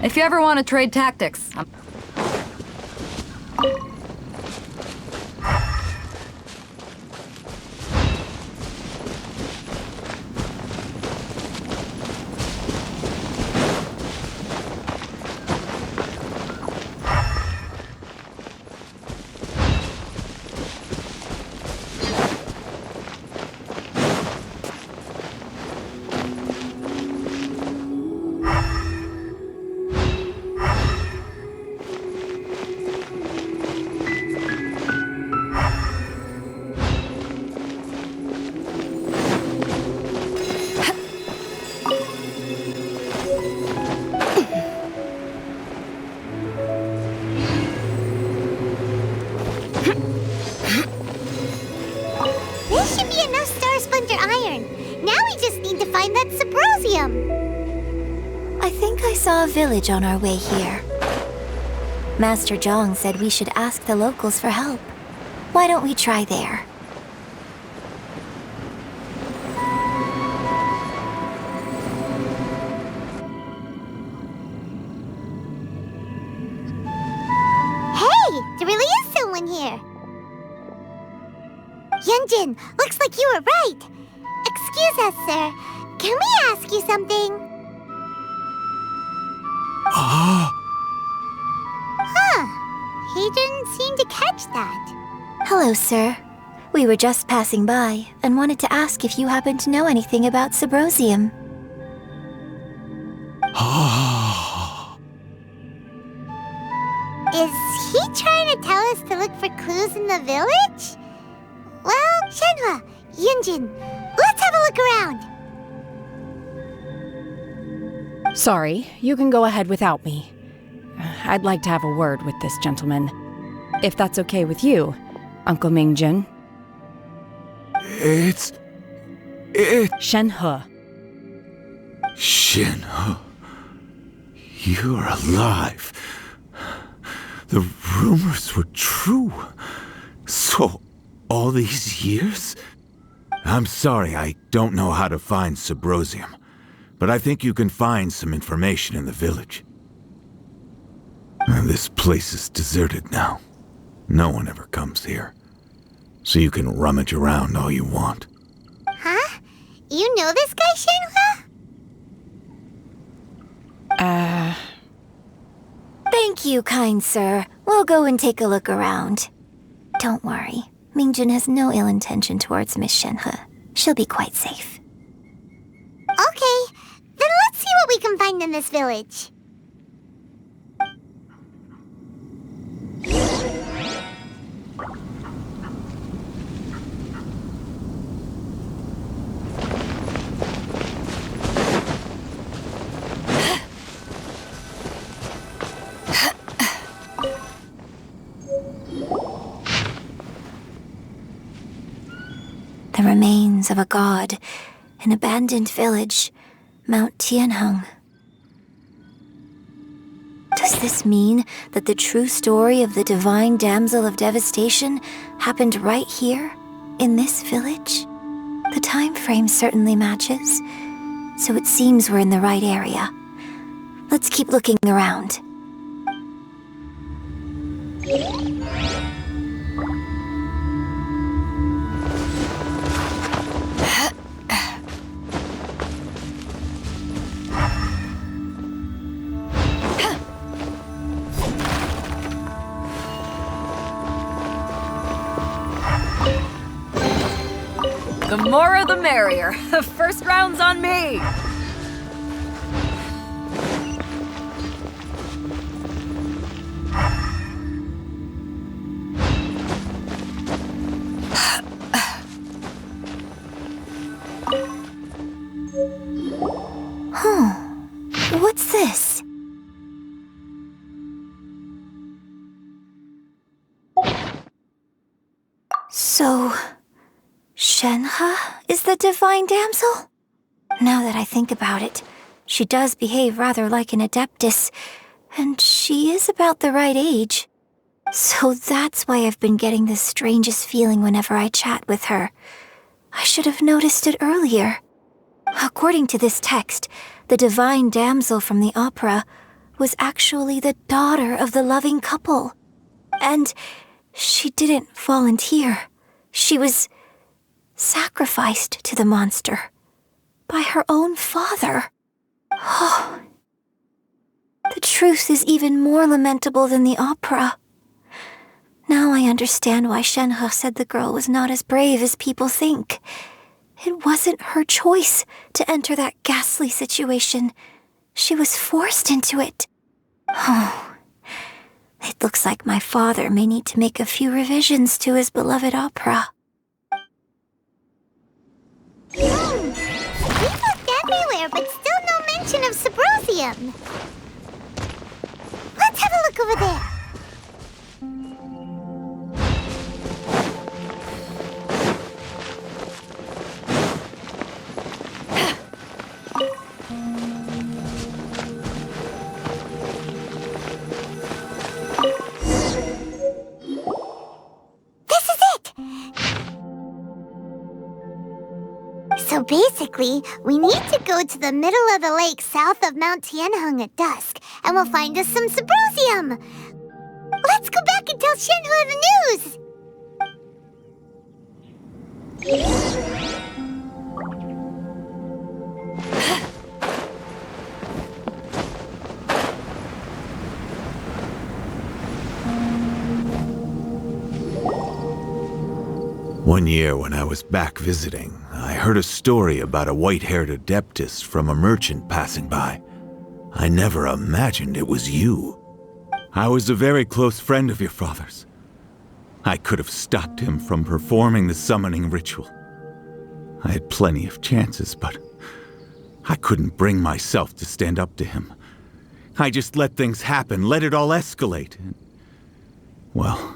If you ever want to trade tactics, This should be enough Starsplinter iron. Now we just need to find that Subrosium. I think I saw a village on our way here. Master Zhong said we should ask the locals for help. Why don't we try there? Hey, there really is someone here. Yunjin, looks like you were right. Excuse us, sir. Can we ask you something? Huh. He didn't seem to catch that. Hello, sir. We were just passing by and wanted to ask if you happen to know anything about Subrosium. Is he trying to tell us to look for clues in the village? Well, Shenhua, Yunjin, let's have a look around. Sorry, you can go ahead without me. I'd like to have a word with this gentleman. If that's okay with you, Uncle Mingjin. It's... Shenhe. Shenhe. You're alive. The rumors were true. So, all these years? I'm sorry, I don't know how to find Subrosium, but I think you can find some information in the village. This place is deserted now. No one ever comes here. So you can rummage around all you want. Huh? You know this guy, Shenhua? Thank you, kind sir. We'll go and take a look around. Don't worry. Mingjin has no ill intention towards Miss Shenhe. She'll be quite safe. Okay, then let's see what we can find in this village. The remains of a god, an abandoned village, Mount Tianheng. Does this mean that the true story of the divine damsel of devastation happened right here, in this village? The time frame certainly matches, so it seems we're in the right area. Let's keep looking around. the more the merrier. First round's on me. What's this? So, Shenhe is the divine damsel? Now that I think about it, she does behave rather like an adeptus, and she is about the right age. So that's why I've been getting the strangest feeling whenever I chat with her. I should have noticed it earlier. According to this text, the divine damsel from the opera was actually the daughter of the loving couple. And she didn't volunteer. She was sacrificed to the monster by her own father. Oh, the truth is even more lamentable than the opera. Now I understand why Shenhe said the girl was not as brave as people think. It wasn't her choice to enter that ghastly situation. She was forced into it. Oh, it looks like my father may need to make a few revisions to his beloved opera. We looked everywhere, but still no mention of Sabrosium. Let's have a look over there. So basically, we need to go to the middle of the lake south of Mount Tianheng at dusk, and we'll find us some Sabrosium. Let's go back and tell Shenhe the news! One year when I was back visiting, I heard a story about a white-haired adeptus from a merchant passing by. I never imagined it was you. I was a very close friend of your father's. I could have stopped him from performing the summoning ritual. I had plenty of chances, but I couldn't bring myself to stand up to him. I just let things happen, let it all escalate. Well,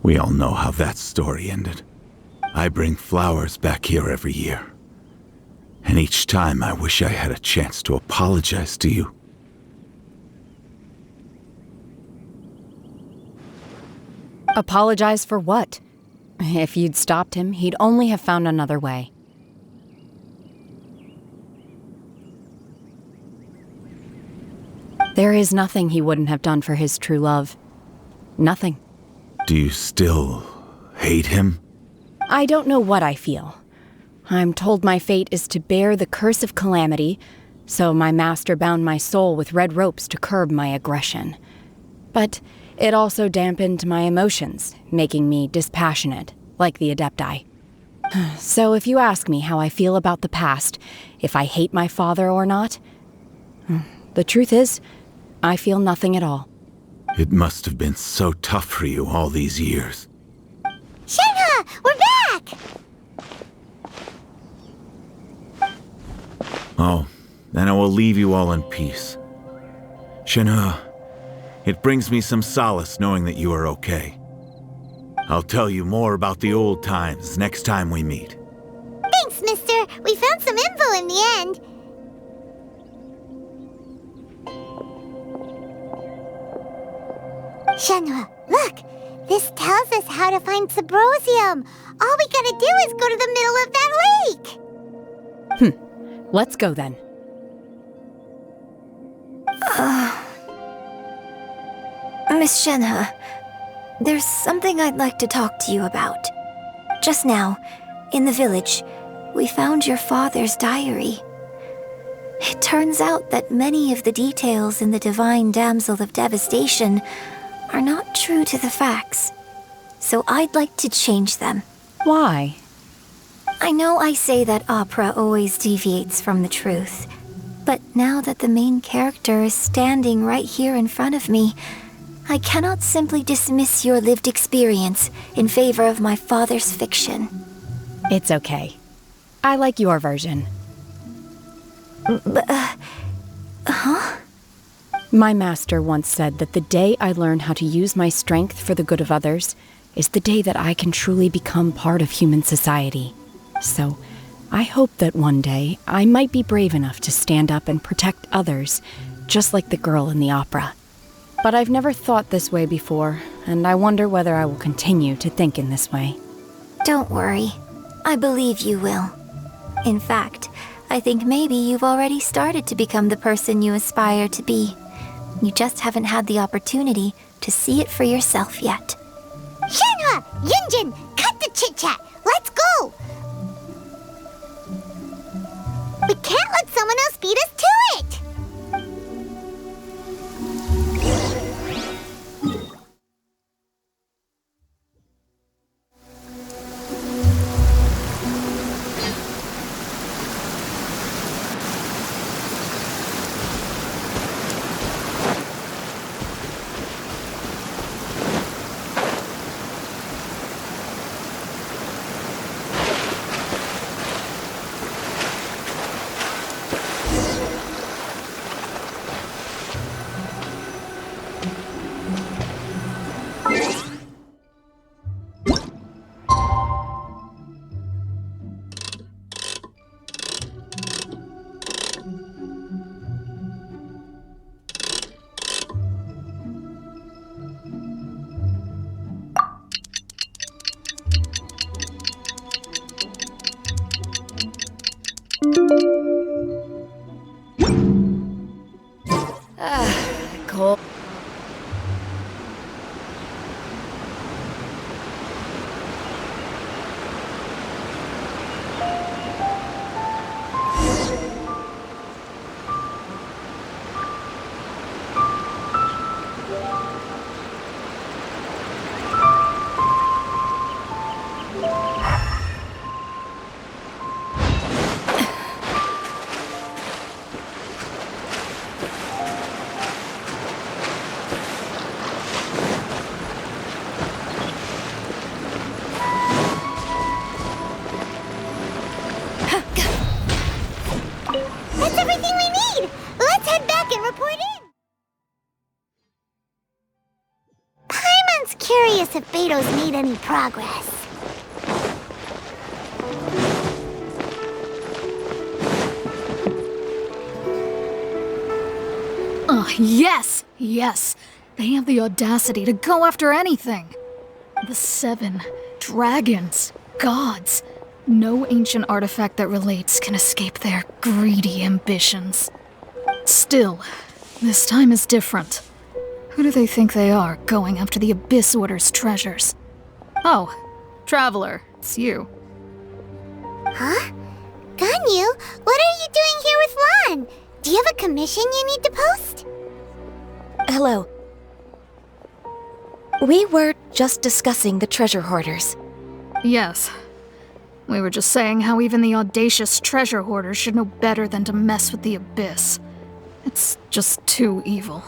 we all know how that story ended. I bring flowers back here every year. And each time I wish I had a chance to apologize to you. Apologize for what? If you'd stopped him, he'd only have found another way. There is nothing he wouldn't have done for his true love. Nothing. Do you still hate him? I don't know what I feel. I'm told my fate is to bear the curse of calamity, so my master bound my soul with red ropes to curb my aggression. But it also dampened my emotions, making me dispassionate, like the Adepti. So if you ask me how I feel about the past, if I hate my father or not, the truth is, I feel nothing at all. It must have been so tough for you all these years. Shenhe, we're back! Oh, then I will leave you all in peace. Shenhe, it brings me some solace knowing that you are okay. I'll tell you more about the old times next time we meet. Thanks, mister. We found some info in the end. Shenhe, look! This tells us how to find Sabrosium. All we gotta do is go to the middle of that lake. Let's go then. Miss Shenhe, there's something I'd like to talk to you about. Just now, in the village, we found your father's diary. It turns out that many of the details in the Divine Damsel of Devastation are not true to the facts. So I'd like to change them. Why? I know I say that opera always deviates from the truth, but now that the main character is standing right here in front of me, I cannot simply dismiss your lived experience in favor of my father's fiction. It's okay. I like your version. My master once said that the day I learn how to use my strength for the good of others is the day that I can truly become part of human society. So, I hope that one day I might be brave enough to stand up and protect others, just like the girl in the opera. But I've never thought this way before, and I wonder whether I will continue to think in this way. Don't worry. I believe you will. In fact, I think maybe you've already started to become the person you aspire to be. You just haven't had the opportunity to see it for yourself yet. Shenhua! Yunjin! Cut the chit-chat! Let's go! We can't let someone else beat us to it! Cool. That's everything we need! Let's head back and report in! Paimon's curious if Beto's made any progress. Yes! Yes! They have the audacity to go after anything! The 7 dragons, gods. No ancient artifact that relates can escape their greedy ambitions. Still, this time is different. Who do they think they are, going after the Abyss Order's treasures? Oh, Traveler, it's you. Huh? Ganyu, what are you doing here with Lan? Do you have a commission you need to post? Hello. We were just discussing the treasure hoarders. Yes. We were just saying how even the audacious treasure hoarders should know better than to mess with the Abyss. It's just too evil.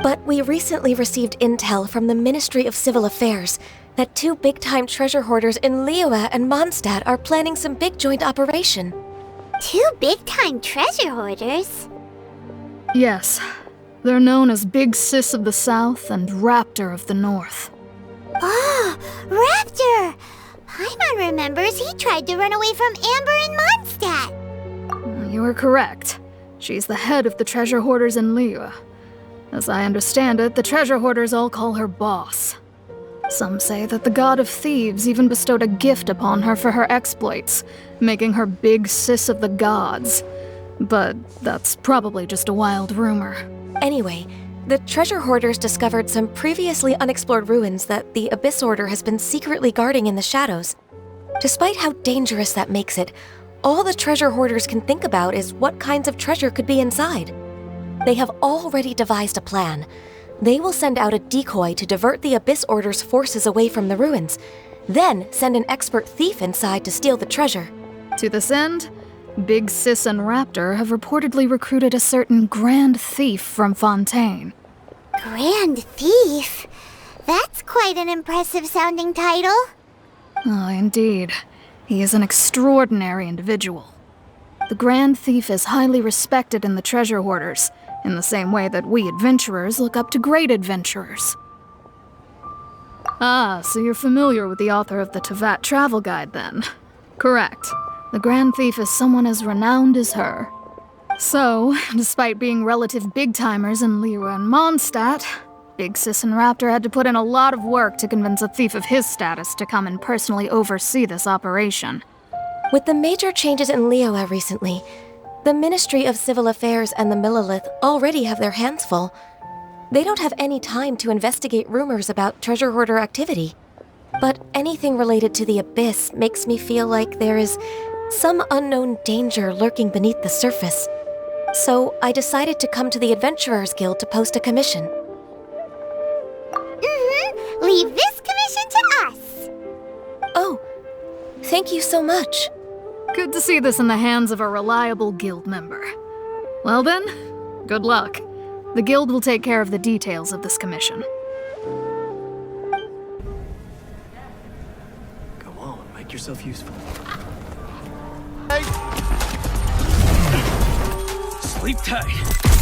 But we recently received intel from the Ministry of Civil Affairs that 2 big-time treasure hoarders in Liyue and Mondstadt are planning some big joint operation. 2 big-time treasure hoarders? Yes. They're known as Big Sis of the South and Raptor of the North. Oh, Raptor! Paimon remembers he tried to run away from Amber in Mondstadt. You are correct. She's the head of the treasure hoarders in Liyue. As I understand it, the treasure hoarders all call her boss. Some say that the god of thieves even bestowed a gift upon her for her exploits, making her Big Sis of the gods. But that's probably just a wild rumor. Anyway, the treasure hoarders discovered some previously unexplored ruins that the Abyss Order has been secretly guarding in the shadows. Despite how dangerous that makes it, all the treasure hoarders can think about is what kinds of treasure could be inside. They have already devised a plan. They will send out a decoy to divert the Abyss Order's forces away from the ruins, then send an expert thief inside to steal the treasure. To this end, Big Sis and Raptor have reportedly recruited a certain Grand Thief from Fontaine. Grand Thief? That's quite an impressive sounding title. Ah, indeed. He is an extraordinary individual. The Grand Thief is highly respected in the treasure hoarders, in the same way that we adventurers look up to great adventurers. Ah, so you're familiar with the author of the Tevat Travel Guide, then? Correct. The Grand Thief is someone as renowned as her. So, despite being relative big-timers in Liyue and Mondstadt, Big Sis and Raptor had to put in a lot of work to convince a thief of his status to come and personally oversee this operation. With the major changes in Liyue recently, The Ministry of Civil Affairs and the Millilith already have their hands full. They don't have any time to investigate rumors about treasure hoarder activity. But anything related to the Abyss makes me feel like there is some unknown danger lurking beneath the surface. So I decided to come to the Adventurers Guild to post a commission. Leave this commission to us. Oh, thank you so much. Good to see this in the hands of a reliable guild member. Well then, good luck. The guild will take care of the details of this commission. Go on, make yourself useful. Sleep tight.